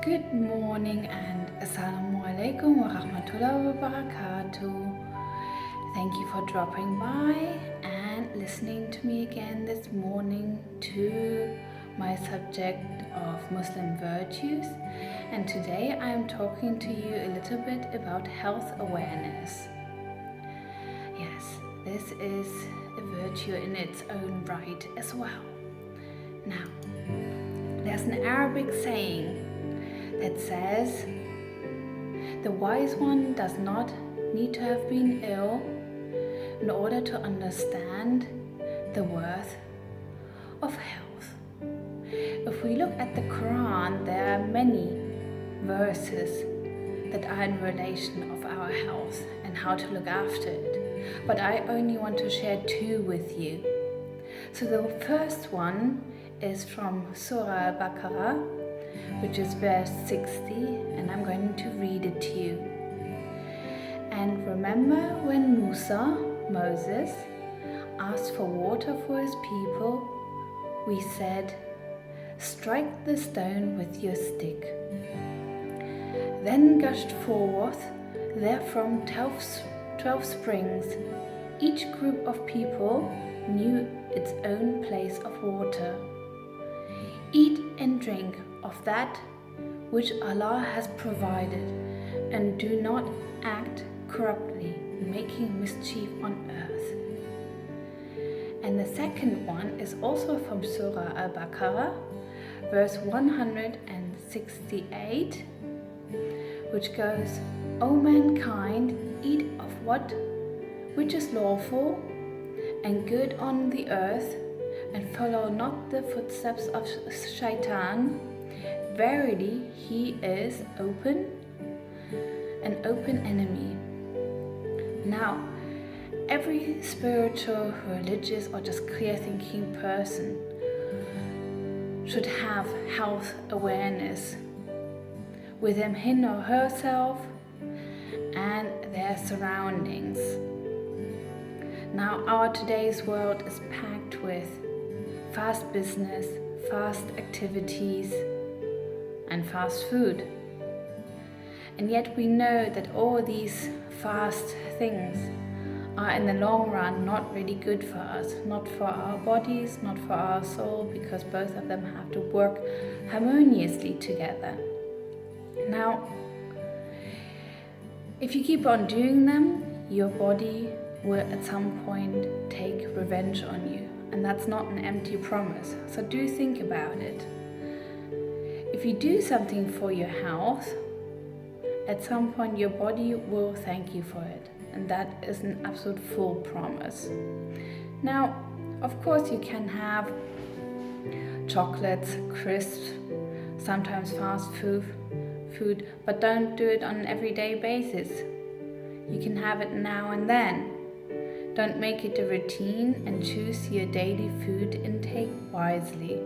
Good morning and Assalamu alaikum wa rahmatullahi wa barakatuh. Thank you for dropping by and listening to me again this morning to my subject of Muslim virtues. And today I am talking to you a little bit about health awareness. Yes, this is a virtue in its own right as well. Now, there's an Arabic saying that says, the wise one does not need to have been ill in order to understand the worth of health. If we look at the Quran, there are many verses that are in relation of our health and how to look after it, but I only want to share two with you. So the first one is from Surah Al-Baqarah, which is verse 60, and I'm going to read it to you. And remember when Moses, asked for water for his people, we said, strike the stone with your stick. Then gushed forth therefrom 12 springs. Each group of people knew its own place of water. Eat and drink of that which Allah has provided, and do not act corruptly, making mischief on earth. And the second one is also from Surah Al-Baqarah, verse 168, which goes, O mankind, eat of what which is lawful and good on the earth, and follow not the footsteps of Shaitan. Verily, he is an open enemy. Now, every spiritual, religious, or just clear-thinking person should have health awareness within him or herself and their surroundings. Now, our today's world is packed with fast business, fast activities, and fast food. And yet we know that all these fast things are in the long run not really good for us, not for our bodies, not for our soul, because both of them have to work harmoniously together. Now, if you keep on doing them, your body will at some point take revenge on you. And that's not an empty promise. So do think about it. If you do something for your health, at some point your body will thank you for it. And that is an absolute full promise. Now, of course you can have chocolates, crisps, sometimes fast food, but don't do it on an everyday basis. You can have it now and then. Don't make it a routine, and choose your daily food intake wisely.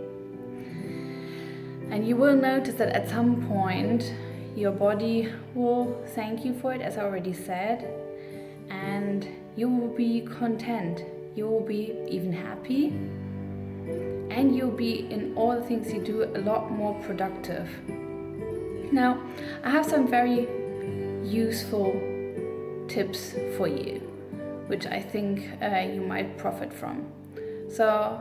And you will notice that at some point your body will thank you for it, as I already said, and you will be content. You will be even happy, and you'll be in all the things you do a lot more productive. Now, I have some very useful tips for you, which I think you might profit from. So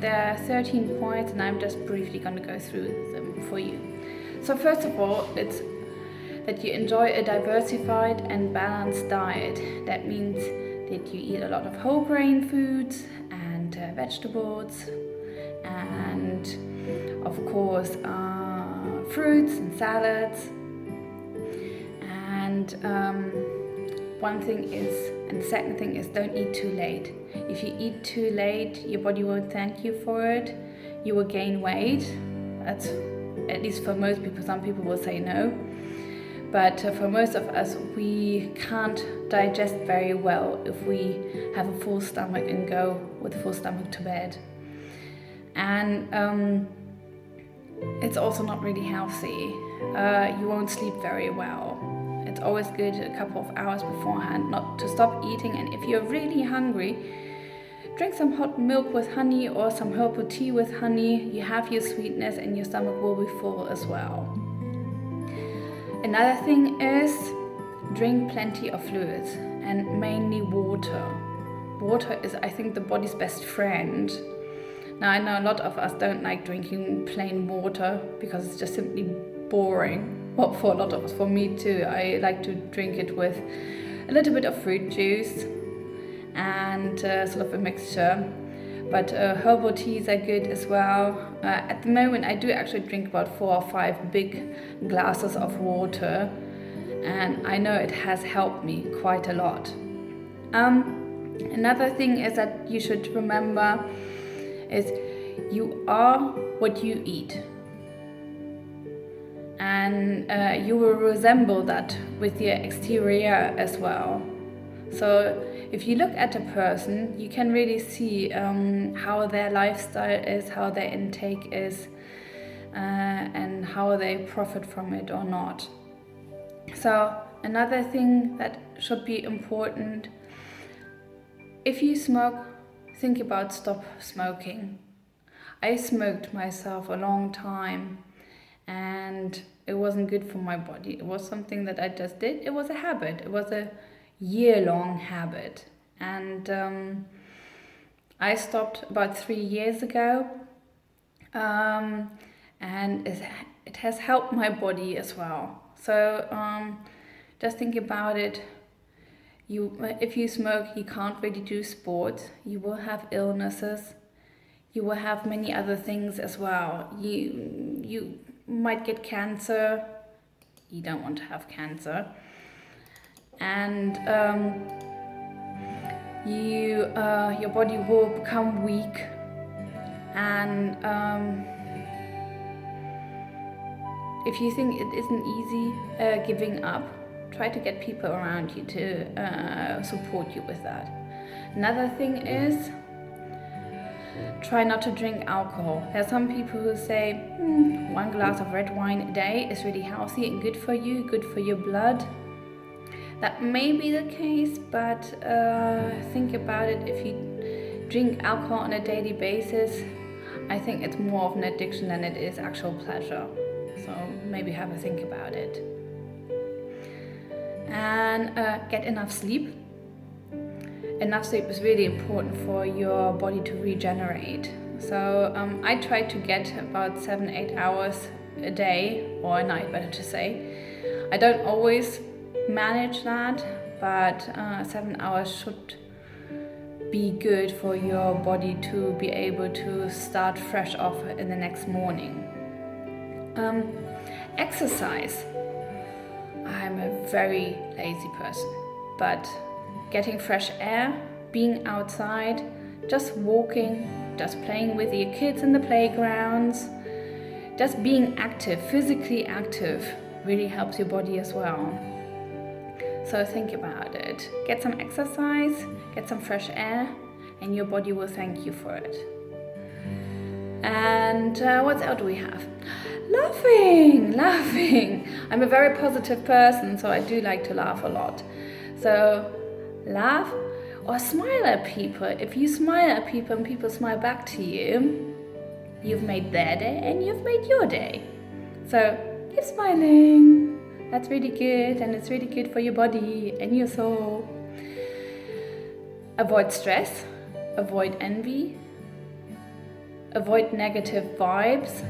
there are 13 points, and I'm just briefly going to go through them for you. So first of all, it's that you enjoy a diversified and balanced diet. That means that you eat a lot of whole grain foods and vegetables, and of course fruits and salads. And one thing is, and the second thing is, don't eat too late. If you eat too late, your body won't thank you for it. You will gain weight. That's, at least for most people. Some people will say no. But for most of us, we can't digest very well if we have a full stomach and go with a full stomach to bed. And it's also not really healthy. You won't sleep very well. It's always good a couple of hours beforehand not to stop eating, and if you're really hungry, drink some hot milk with honey or some herbal tea with honey. You have your sweetness and your stomach will be full as well. Another thing is drink plenty of fluids and mainly water. Water is, I think, the body's best friend. Now, I know a lot of us don't like drinking plain water because it's just simply boring. Well, for a lot of us, for me too. I like to drink it with a little bit of fruit juice and sort of a mixture. But herbal teas are good as well. At the moment, I do actually drink about 4 or 5 big glasses of water, and I know it has helped me quite a lot. Another thing is that you should remember is you are what you eat, and you will resemble that with your exterior as well. So if you look at a person, you can really see how their lifestyle is, how their intake is, and how they profit from it or not. So another thing that should be important, if you smoke, think about stop smoking. I smoked myself a long time and it wasn't good for my body. It was something that I just did. It was a habit. It was a year-long habit, and I stopped about 3 years ago, and it has helped my body as well. So just think about it. If you smoke, you can't really do sports. You will have illnesses. You will have many other things as well. You might get cancer. You don't want to have cancer. And your body will become weak, and if you think it isn't easy giving up, try to get people around you to support you with that. Another thing is, try not to drink alcohol. There are some people who say 1 glass of red wine a day is really healthy and good for you, good for your blood. That may be the case, but think about it. If you drink alcohol on a daily basis, I think it's more of an addiction than it is actual pleasure. So maybe have a think about it. And get enough sleep. Enough sleep is really important for your body to regenerate. So I try to get about 7-8 hours a day, or a night better to say. I don't always manage that, but 7 hours should be good for your body to be able to start fresh off in the next morning. Exercise. I'm a very lazy person, but getting fresh air, being outside, just walking, just playing with your kids in the playgrounds, just being active, physically active, really helps your body as well. So think about it. Get some exercise, get some fresh air, and your body will thank you for it. And what else do we have? Laughing. I'm a very positive person, so I do like to laugh a lot. So laugh or smile at people. If you smile at people and people smile back to you, you've made their day and you've made your day. So keep smiling. That's really good, and it's really good for your body and your soul. Avoid stress, avoid envy, avoid negative vibes.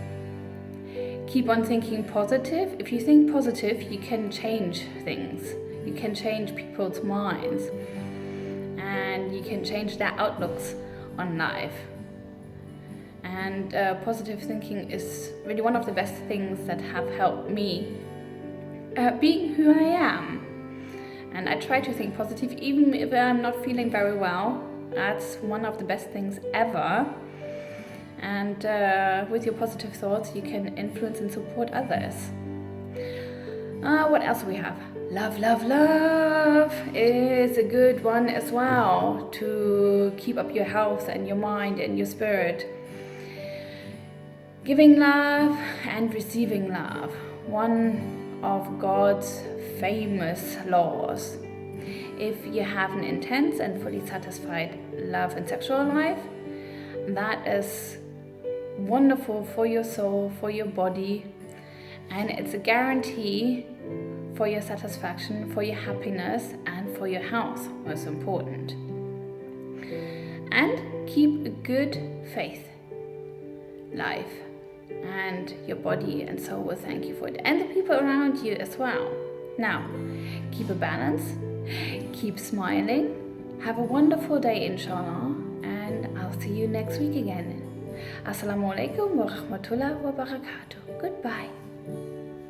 Keep on thinking positive. If you think positive, you can change things. You can change people's minds, and you can change their outlooks on life. And positive thinking is really one of the best things that have helped me being who I am. And I try to think positive even if I'm not feeling very well. That's one of the best things ever. And with your positive thoughts, you can influence and support others. What else do we have? Love is a good one as well to keep up your health and your mind and your spirit. Giving love and receiving love. One of God's famous laws. If you have an intense and fully satisfied love and sexual life, that is wonderful for your soul, for your body, and it's a guarantee for your satisfaction, for your happiness, and for your health, most important. And keep a good faith life, and your body and soul will thank you for it, and the people around you as well. Now, keep a balance, keep smiling, have a wonderful day, inshallah, and I'll see you next week again. Assalamu alaikum wa rahmatullah wa barakatuh. Goodbye.